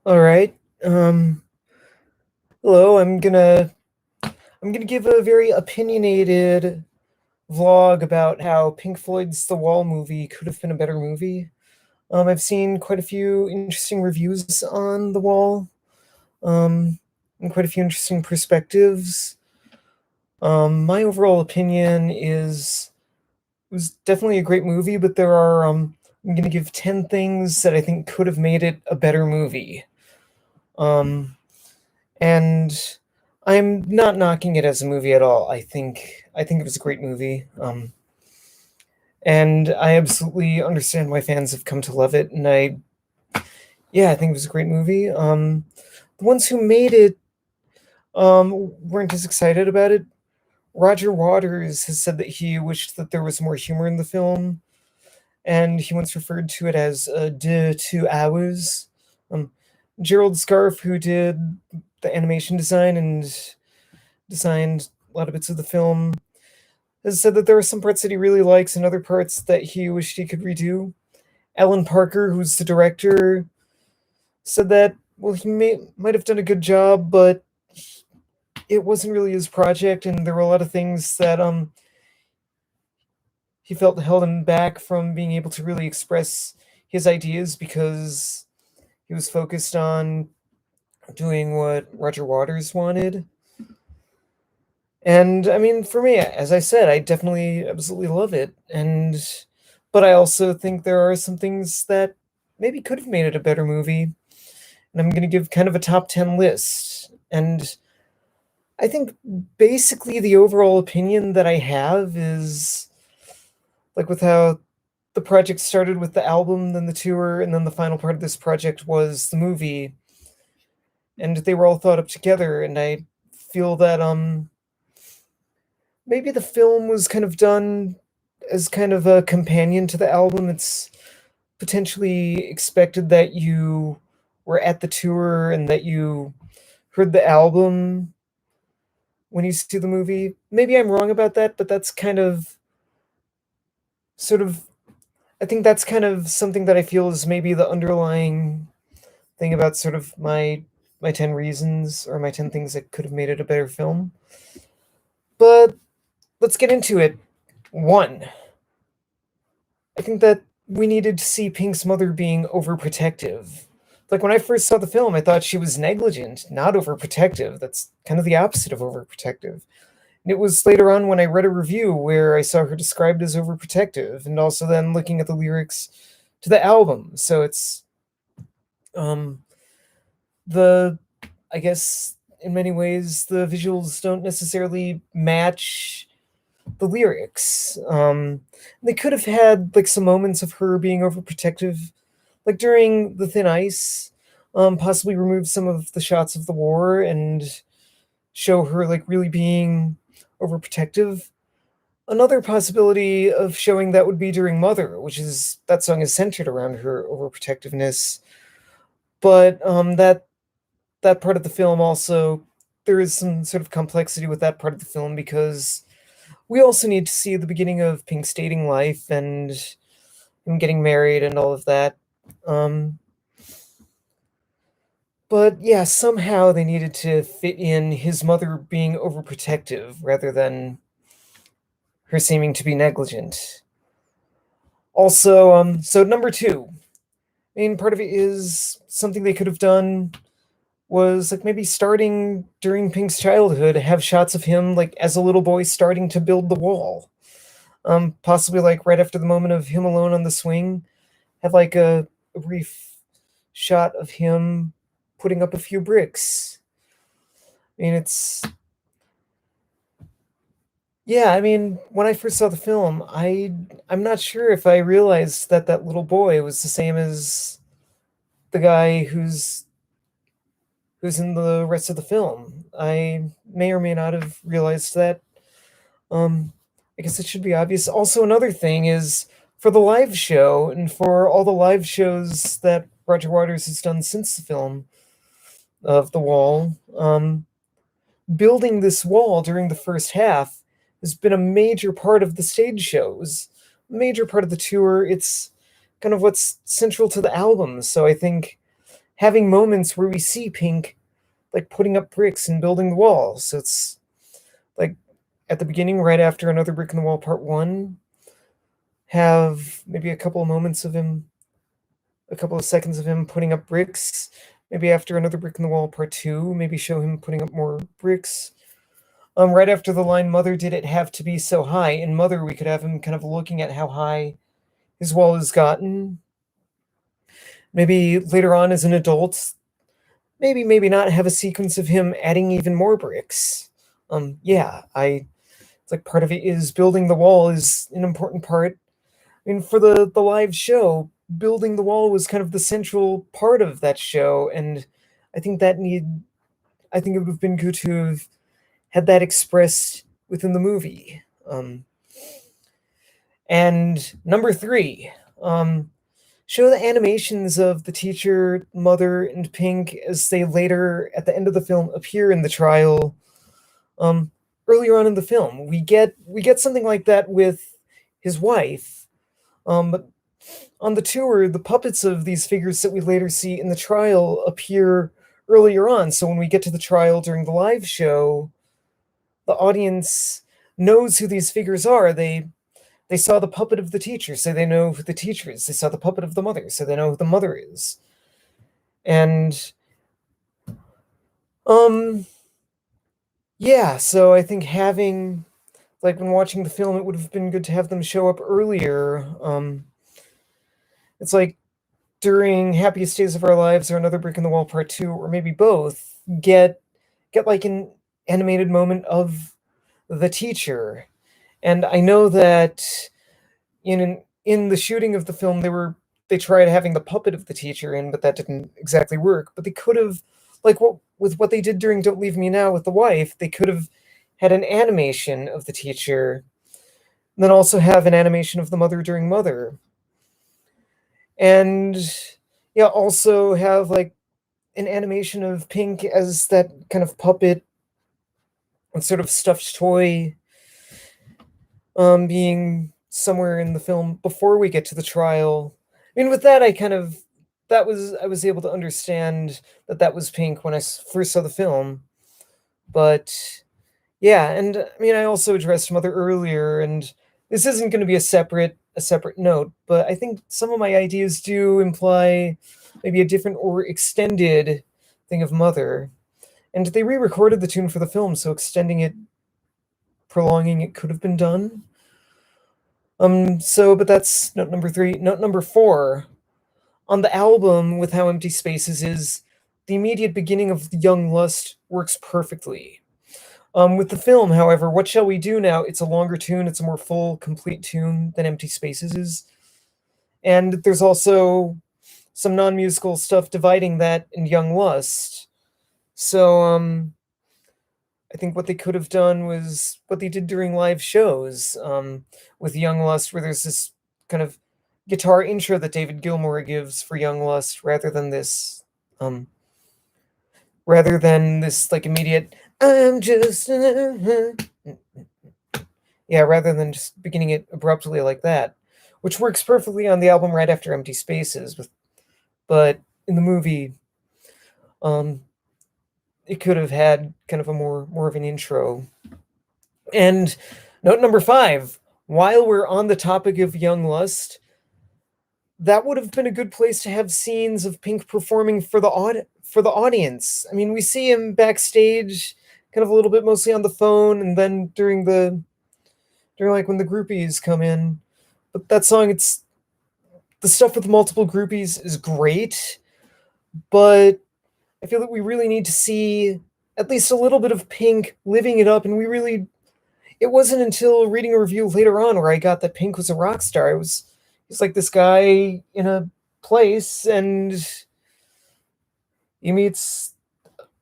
All right. Hello. I'm gonna give a very opinionated vlog about how Pink Floyd's The Wall movie could have been a better movie. I've seen quite a few interesting reviews on The Wall, and quite a few interesting perspectives. My overall opinion is it was definitely a great movie, but I'm gonna give 10 things that I think could have made it a better movie. Um, and I'm not knocking it as a movie at all. I think it was a great movie. And I absolutely understand why fans have come to love it. And I think it was a great movie. The ones who made it weren't as excited about it. Roger Waters has said that he wished that there was more humor in the film, and he once referred to it as de 2 hours. Um, Gerald Scarfe, who did the animation design and designed a lot of bits of the film, has said that there are some parts that he really likes and other parts that he wished he could redo. Alan Parker, who's the director, said that might have done a good job, but it wasn't really his project, and there were a lot of things that he felt held him back from being able to really express his ideas because he was focused on doing what Roger Waters wanted. And I mean, for me, as I said, I definitely absolutely love it. But I also think there are some things that maybe could have made it a better movie. And I'm going to give kind of a top 10 list. And I think basically the overall opinion that I have is like with how the project started with the album, then the tour, and then the final part of this project was the movie. And they were all thought up together. And I feel that maybe the film was kind of done as kind of a companion to the album. It's potentially expected that you were at the tour and that you heard the album when you see the movie. Maybe I'm wrong about that, but that's kind of sort of I think that's kind of something that I feel is maybe the underlying thing about sort of my 10 reasons or my 10 things that could have made it a better film. But let's get into it. One, I think that we needed to see Pink's mother being overprotective. Like when I first saw the film, I thought she was negligent, not overprotective. That's kind of the opposite of overprotective. And it was later on when I read a review where I saw her described as overprotective, and also then looking at the lyrics to the album. So it's um the I guess in many ways the visuals don't necessarily match the lyrics. They could have had like some moments of her being overprotective, like during the Thin Ice. Possibly remove some of the shots of the war and show her like really being overprotective. Another possibility of showing that would be during Mother, which is that song is centered around her overprotectiveness. But that part of the film also there is some sort of complexity with that part of the film because we also need to see the beginning of Pink's dating life and him getting married and all of that. Um, but yeah, somehow they needed to fit in his mother being overprotective rather than her seeming to be negligent. Also, so number two, main part of it is something they could have done was like maybe starting during Pink's childhood, have shots of him like as a little boy starting to build the wall. Possibly like right after the moment of him alone on the swing, have like a brief shot of him putting up a few bricks. I mean, I mean, when I first saw the film, I'm not sure if I realized that that little boy was the same as the guy who's in the rest of the film. I may or may not have realized that. Um, I guess it should be obvious. Also, another thing is for the live show and for all the live shows that Roger Waters has done since the film of The Wall, building this wall during the first half has been a major part of the stage shows, major part of the tour. It's kind of what's central to the album. So I think having moments where we see Pink like putting up bricks and building the wall. So it's like at the beginning, right after Another Brick in the Wall Part 1, have maybe a couple of moments of him, a couple of seconds of him putting up bricks. Maybe after Another Brick in the Wall Part 2, maybe show him putting up more bricks. Right after the line, Mother, did it have to be so high? In Mother, we could have him kind of looking at how high his wall has gotten. Maybe later on as an adult, maybe not have a sequence of him adding even more bricks. Yeah, it's like part of it is building the wall is an important part. I mean, for the live show, building the wall was kind of the central part of that show, and I think that need I think it would have been good to have had that expressed within the movie. And number three, show the animations of the teacher, Mother, and Pink as they later, at the end of the film, appear in the trial. Um, Earlier on in the film, we get something like that with his wife. But on the tour, the puppets of these figures that we later see in the trial appear earlier on. So when we get to the trial during the live show, the audience knows who these figures are. They saw the puppet of the teacher, so they know who the teacher is. They saw the puppet of the mother, so they know who the mother is. And um yeah, so I think having like when watching the film, it would have been good to have them show up earlier. It's like during Happiest Days of Our Lives or Another Brick in the Wall Part 2, or maybe both, get like an animated moment of the teacher. And I know that in the shooting of the film, they tried having the puppet of the teacher in, but that didn't exactly work. But they could have, like what they did during Don't Leave Me Now with the wife, they could have had an animation of the teacher, and then also have an animation of the mother during Mother, and yeah, also have like an animation of Pink as that kind of puppet and sort of stuffed toy, being somewhere in the film before we get to the trial. I mean, with that, I was able to understand that that was Pink when I first saw the film. But yeah, and I mean, I also addressed Mother earlier, and this isn't going to be a separate note, but I think some of my ideas do imply maybe a different or extended thing of Mother. And they re-recorded the tune for the film, so extending it, prolonging it could have been done. But that's note number three. Note number four, on the album with How Empty Spaces Is, the immediate beginning of Young Lust works perfectly. With the film, however, What Shall We Do Now? It's a longer tune, it's a more full, complete tune than Empty Spaces is. And there's also some non-musical stuff dividing that and Young Lust. So, I think what they could have done was what they did during live shows, with Young Lust, where there's this kind of guitar intro that David Gilmour gives for Young Lust, um, rather than this like immediate "I'm just," yeah, rather than just beginning it abruptly like that, which works perfectly on the album right after Empty Spaces. But in the movie, um, it could have had kind of a more of an intro. And note number five, while we're on the topic of Young Lust, that would have been a good place to have scenes of Pink performing for the audience. I mean, we see him backstage, kind of a little bit mostly on the phone, and then during like when the groupies come in. But that song, it's the stuff with multiple groupies is great, but I feel that we really need to see at least a little bit of Pink living it up, and it wasn't until reading a review later on where I got that Pink was a rock star. He's like this guy in a place, and he meets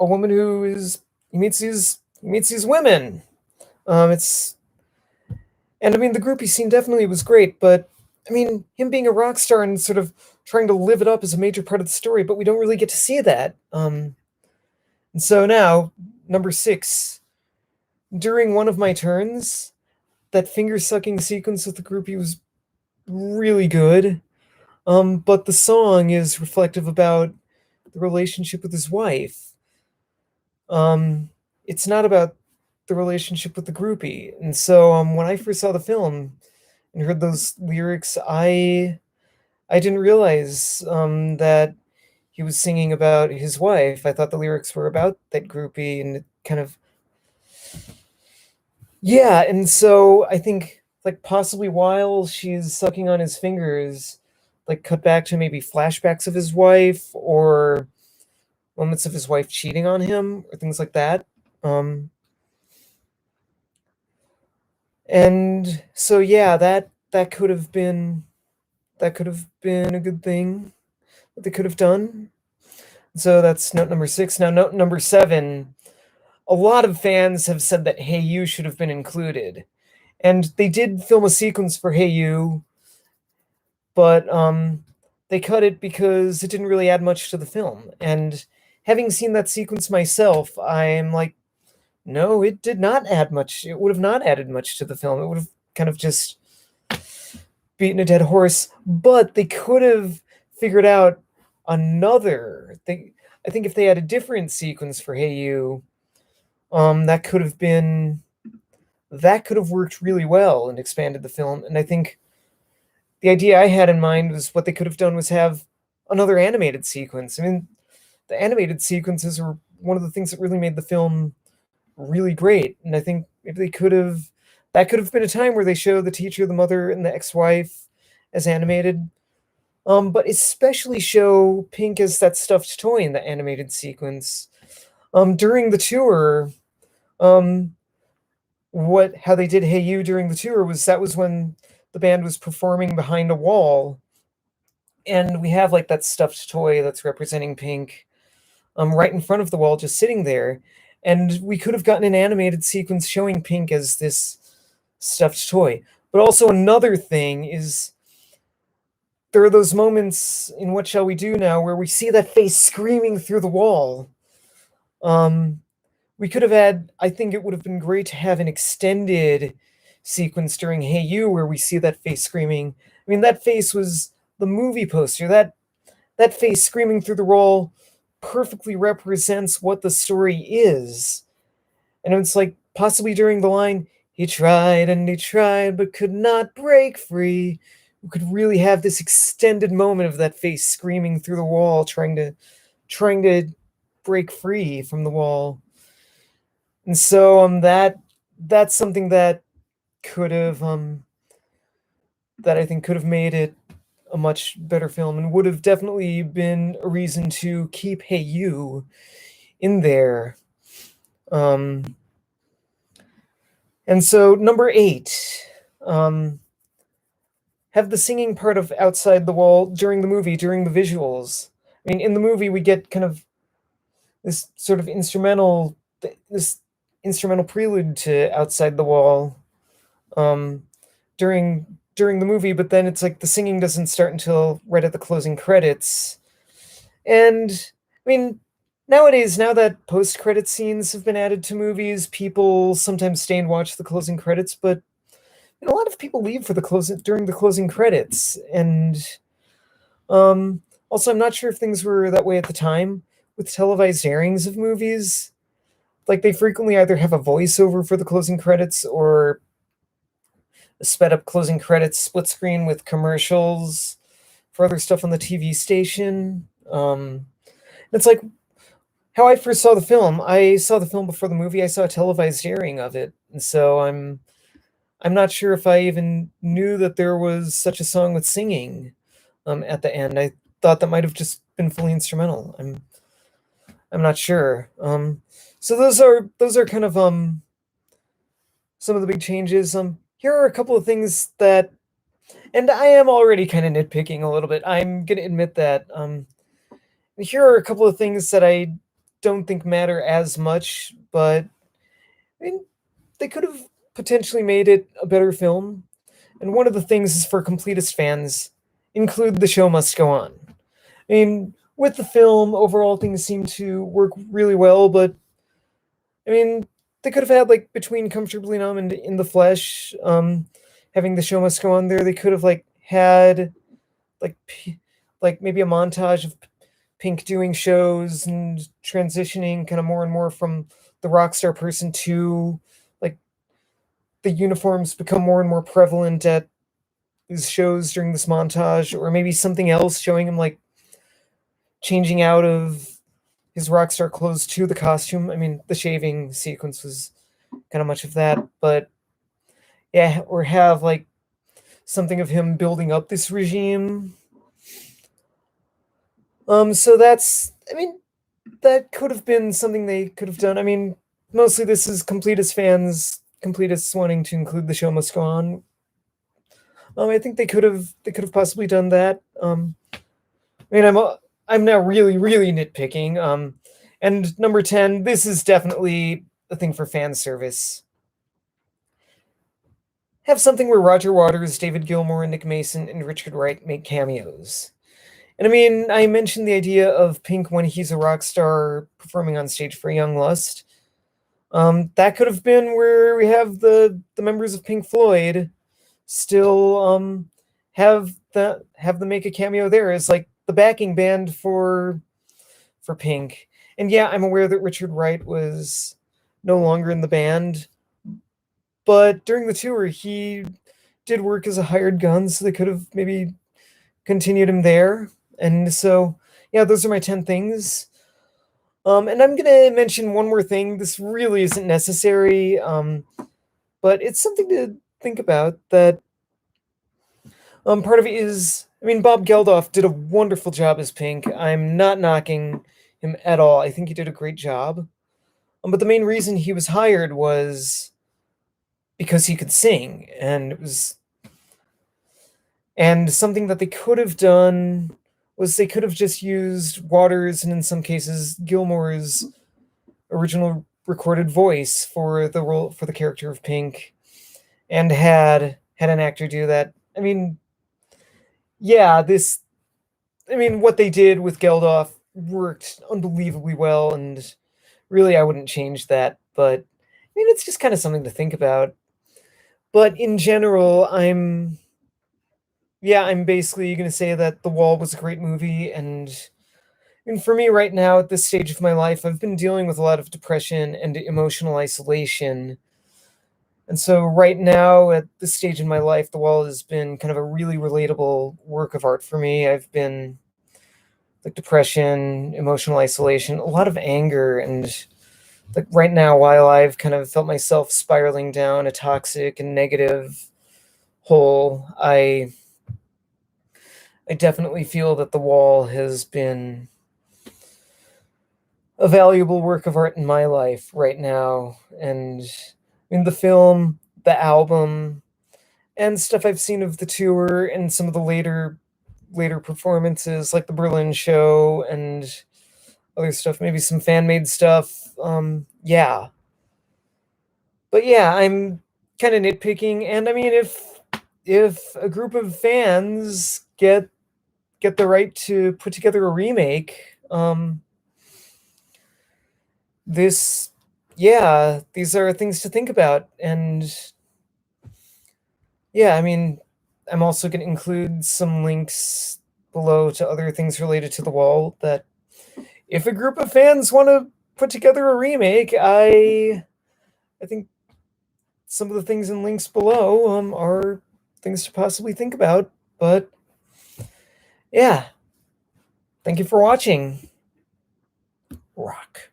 a woman he meets these women. It's and I mean the groupie scene definitely was great, but I mean him being a rock star and sort of trying to live it up is a major part of the story, but we don't really get to see that. And so now number six, during one of my turns, that finger sucking sequence with the groupie was really good. But the song is reflective about the relationship with his wife. Um, it's not about the relationship with the groupie. And so when I first saw the film and heard those lyrics, I didn't realize that he was singing about his wife. I thought the lyrics were about that groupie, and it kind of yeah. And so I think like possibly while she's sucking on his fingers, like cut back to maybe flashbacks of his wife or moments of his wife cheating on him or things like that. Um, and so yeah, that could have been a good thing that they could have done. So that's note number 6. Now note number 7. A lot of fans have said that Hey You should have been included, and they did film a sequence for Hey You, but they cut it because it didn't really add much to the film. And having seen that sequence myself, I'm like, no, it did not add much. It would have not added much to the film. It would have kind of just beaten a dead horse. But they could have figured out another thing. I think if they had a different sequence for Hey You, that could have worked really well and expanded the film. And I think the idea I had in mind was what they could have done was have another animated sequence. I mean, the animated sequences were one of the things that really made the film really great. And I think maybe that could have been a time where they show the teacher, the mother, and the ex-wife as animated. But especially show Pink as that stuffed toy in the animated sequence. During the tour, how they did Hey You during the tour was when the band was performing behind a wall, and we have like that stuffed toy that's representing Pink right in front of the wall, just sitting there. And we could have gotten an animated sequence showing Pink as this stuffed toy. But also another thing is there are those moments in What Shall We Do Now where we see that face screaming through the wall. We could have had, I think it would have been great to have an extended sequence during Hey You where we see that face screaming. I mean, that face was the movie poster. That face screaming through the wall perfectly represents what the story is. And it's like possibly during the line, he tried and he tried but could not break free. We could really have this extended moment of that face screaming through the wall, trying to break free from the wall. And so that's something that could have that I think could have made it a much better film and would have definitely been a reason to keep Hey You in there. And so number 8, have the singing part of Outside the Wall during the movie, during the visuals. I mean, in the movie we get kind of this sort of this instrumental prelude to Outside the Wall during the movie, but then it's like the singing doesn't start until right at the closing credits. And I mean, nowadays, now that post-credit scenes have been added to movies, people sometimes stay and watch the closing credits, but a lot of people leave for during the closing credits. And also, I'm not sure if things were that way at the time with televised airings of movies. Like they frequently either have a voiceover for the closing credits or a sped up closing credits split screen with commercials for other stuff on the TV station. It's like how I first saw the film. I saw the film before the movie. I saw a televised airing of it, and so I'm not sure if I even knew that there was such a song with singing at the end. I thought that might have just been fully instrumental. I'm not sure. So those are kind of some of the big changes. Here are a couple of things that, and I am already kind of nitpicking a little bit. I'm gonna admit that. Here are a couple of things that I don't think matter as much, but I mean, they could have potentially made it a better film. And one of the things is for completist fans, include The Show Must Go On. I mean, with the film, overall things seem to work really well, but I mean, they could have had like between Comfortably Numb and In the Flesh, having The Show Must Go On there. They could have like had like maybe a montage of Pink doing shows and transitioning kind of more and more from the rock star person to like the uniforms become more and more prevalent at these shows during this montage, or maybe something else showing him like changing out of his rock star clothes to the costume. I mean, the shaving sequence was kind of much of that, but yeah, or have like something of him building up this regime. So that's, I mean, that could have been something they could have done. I mean, mostly this is Completist fans, Completists wanting to include the show must go on. I think they could have possibly done that. I mean, I'm now really nitpicking. And number 10, this is definitely a thing for fan service. Have something where Roger Waters, David Gilmour, Nick Mason, and Richard Wright make cameos. And I mean, I mentioned the idea of Pink when he's a rock star performing on stage for Young Lust. That could have been where we have the members of Pink Floyd still have them make a cameo there as like the backing band for Pink. And yeah, I'm aware that Richard Wright was no longer in the band, but during the tour he did work as a hired gun, so they could have maybe continued him there. And so yeah, those are my 10 things. And I'm gonna mention one more thing. This really isn't necessary, but it's something to think about. That part of it is, I mean, Bob Geldof did a wonderful job as Pink. I'm not knocking him at all. I think he did a great job. But the main reason he was hired was because he could sing, and it was, and something that they could have done was they could have just used Waters and in some cases Gilmour's original recorded voice for the role for the character of Pink, and had an actor do that. I mean, yeah, this, I mean, what they did with Geldof worked unbelievably well, and really I wouldn't change that. But I mean, it's just kind of something to think about. But in general, I'm basically going to say that The Wall was a great movie, and for me right now at this stage of my life, I've been dealing with a lot of depression and emotional isolation. And so right now at this stage in my life, The Wall has been kind of a really relatable work of art for me. I've been like depression, emotional isolation, a lot of anger, and like right now, while I've kind of felt myself spiraling down a toxic and negative hole, I definitely feel that The Wall has been a valuable work of art in my life right now. And in the film, the album, and stuff I've seen of the tour, and some of the later performances, like the Berlin show and other stuff, maybe some fan made stuff. Yeah, but yeah, I'm kind of nitpicking, and I mean, if a group of fans get the right to put together a remake, this, yeah, these are things to think about. And yeah, I mean, I'm also going to include some links below to other things related to The Wall, that if a group of fans want to put together a remake, I think some of the things in links below are things to possibly think about. But yeah, thank you for watching. Rock.